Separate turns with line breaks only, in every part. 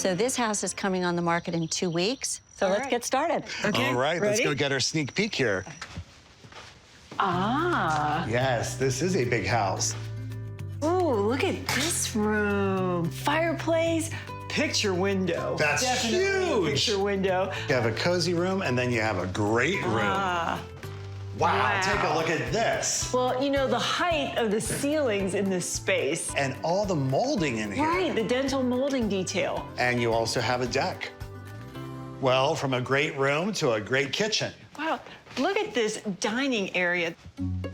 So this house is coming on the market in 2 weeks. So let's get started.
Okay,
All right, let's
ready?
go get our sneak peek here.
Ah.
Yes, this is a big house.
Ooh, look at this room. Fireplace, picture window.
That's
Definitely a
huge.
picture window.
You have a cozy room, and then you have a great room.
Ah.
Wow, take a look at this.
Well, you know, the height of the ceilings in this space.
And all the molding in here.
Right, the dental molding detail.
And you also have a deck. Well, from a great room to a great kitchen.
Wow, look at this dining area.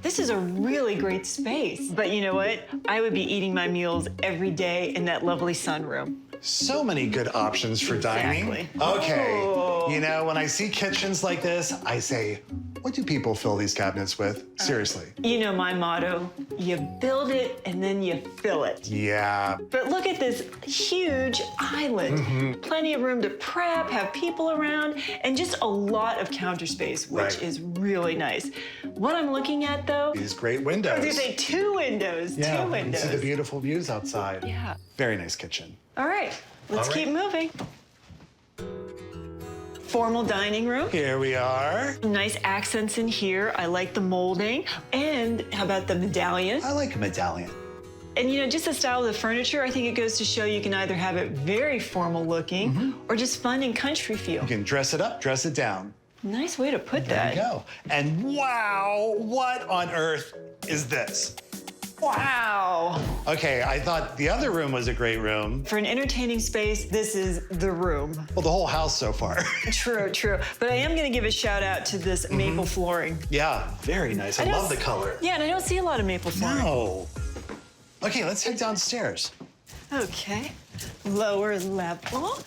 This is a really great space. But you know what? I would be eating my meals every day in that lovely sunroom.
So many good options for dining.
Exactly.
Okay,
Oh.
you know, when I see kitchens like this, I say, what do people fill these cabinets with? Seriously.
You know my motto, you build it and then you fill it.
Yeah.
But look at this huge island. Plenty of room to prep, have people around, and just a lot of counter space, which
Right.
is really nice. What I'm looking at, though,
These great
I
windows.
was gonna say 2 windows,
Yeah,
2
you
windows.
see the beautiful views outside.
Yeah.
Very nice kitchen.
All right, let's
All right.
keep moving. Formal dining room.
Here we are.
Nice accents in here. I like the molding. And how about the medallion?
I like a medallion.
And you know, just the style of the furniture, I think it goes to show you can either have it very formal looking or just fun and country feel.
You can dress it up, dress it down.
Nice way to put
There
that.
you go. And wow, what on earth is this?
Wow.
Okay, I thought the other room was a great room.
For an entertaining space, this is the room.
Well, the whole house so far.
True, true. But I am going to give a shout out to this maple flooring.
Yeah, very nice. I
don't
love the
s-
color.
Yeah, and I don't see a lot of maple flooring.
No. Okay, let's head downstairs.
Okay. Lower level.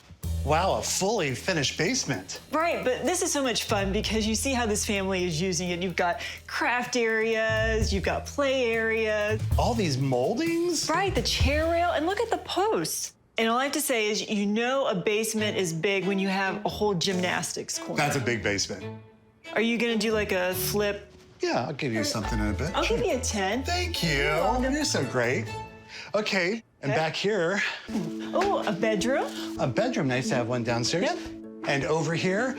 Wow, a fully finished basement.
Right, but this is so much fun because you see how this family is using it. You've got craft areas, you've got play areas.
All these moldings?
Right, the chair rail, and look at the posts. And all I have to say is, you know a basement is big when you have a whole gymnastics corner.
That's a big basement.
Are you gonna do like a flip?
Yeah, I'll give you something in a bit.
I'll give you a 10.
Thank you.
welcome.
You're so great. Okay, and back here,
Oh, a bedroom?
a bedroom. Nice to have one downstairs.
Yep.
And over here,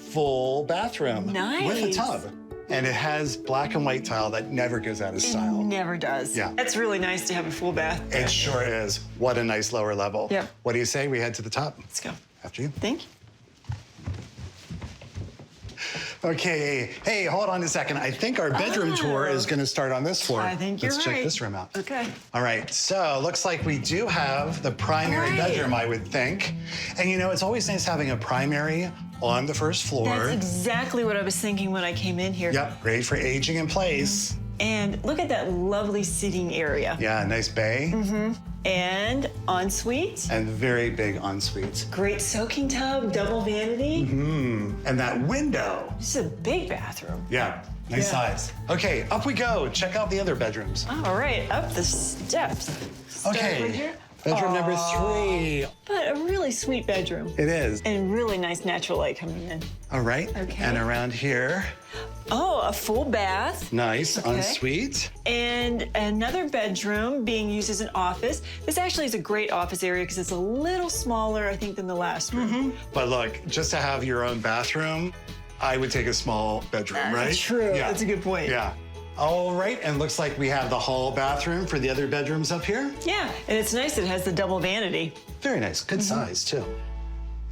full bathroom. With a
Nice.
tub. And it has black and white tile that never goes out of style.
Never does.
Yeah.
That's really nice to have a full bath.
It sure is. What a nice lower level.
Yep.
What do you say we head to the top?
Let's go.
After you.
Thank you.
Okay, hey, hold on a second. I think our bedroom tour is gonna start on this floor.
I think you're
Let's
right.
check this room out.
Okay.
All right, so looks like we do have the primary
Right.
bedroom, I would think. And you know, it's always nice having a primary on the first floor.
That's exactly what I was thinking when I came in here.
Yep, great for aging in place.
And look at that lovely sitting area.
Yeah, nice bay.
And ensuite,
And very big ensuite.
great soaking tub, double vanity.
And that window.
This is a big bathroom.
Yeah, nice
Yeah.
size. Okay, up we go. Check out the other bedrooms.
All right, up the steps. Start over
Okay,
here.
bedroom number 3.
But a really sweet bedroom.
It is.
And really nice natural light coming in.
All right.
Okay.
And around here,
Oh, a full bath.
nice
Okay.
ensuite.
And another bedroom being used as an office. This actually is a great office area because it's a little smaller, I think, than the last room.
But look, just to have your own bathroom, I would take a small bedroom, right?
True, that's a good point.
Yeah. All right, and looks like we have the hall bathroom for the other bedrooms up here.
Yeah, and it's nice that it has the double vanity.
Very nice, good size too.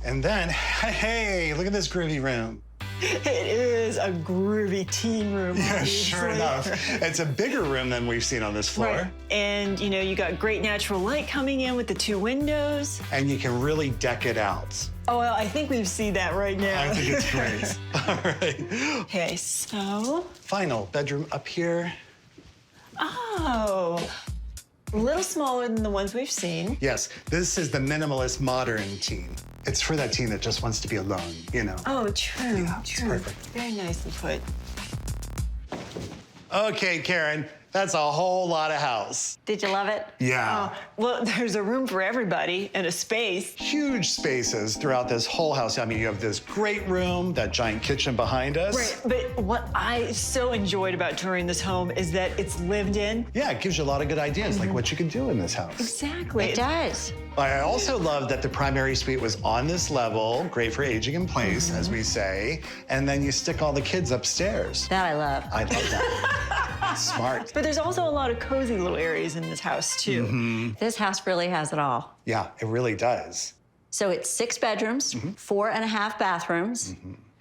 And then, hey, look at this groovy room.
It is a groovy teen room.
Yeah, sure
obviously.
enough. It's a bigger room than we've seen on this floor.
Right. And you know, you got great natural light coming in with the 2 windows.
And you can really deck it out.
Oh, well, I think we see that right now.
I think it's great. All right.
Okay, so,
Final bedroom up here.
oh, a little smaller than the ones we've seen.
Yes, this is the minimalist modern teen. It's for that teen that just wants to be alone, you know.
Oh, true,
it's
true.
perfect.
Very nicely put.
Okay, Karen, That's a whole lot of house.
Did you love it?
Yeah.
Well, there's a room for everybody and a space.
Huge spaces throughout this whole house. I mean, you have this great room, that giant kitchen behind us.
Right, but what I so enjoyed about touring this home is that it's lived in.
Yeah, it gives you a lot of good ideas, like what you can do in this house.
Exactly.
It does.
I also love that the primary suite was on this level, great for aging in place, as we say, and then you stick all the kids upstairs.
That I love.
I love that. Smart.
But there's also a lot of cozy little areas in this house, too.
This house really has it all.
Yeah, it really does.
So it's 6 bedrooms, 4.5 bathrooms,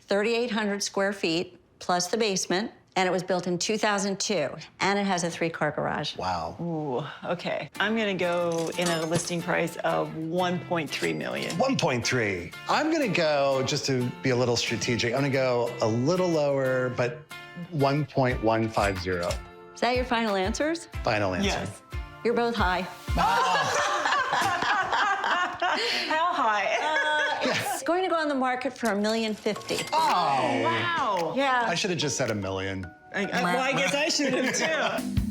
3,800 square feet, plus the basement. And it was built in 2002. And it has a 3-car garage.
Wow.
Ooh, okay. I'm gonna go in at a listing price of $1.3 million.
1.3. I'm gonna go, just to be a little strategic, I'm gonna go a little lower, but 1.150.
Is that your final answers?
Final answer.
Yes.
You're both high.
How high?
It's going to go on the market for $1.05 million.
Oh.
Wow.
Yeah.
I should have just said $1 million.
Well, I guess I should have, too.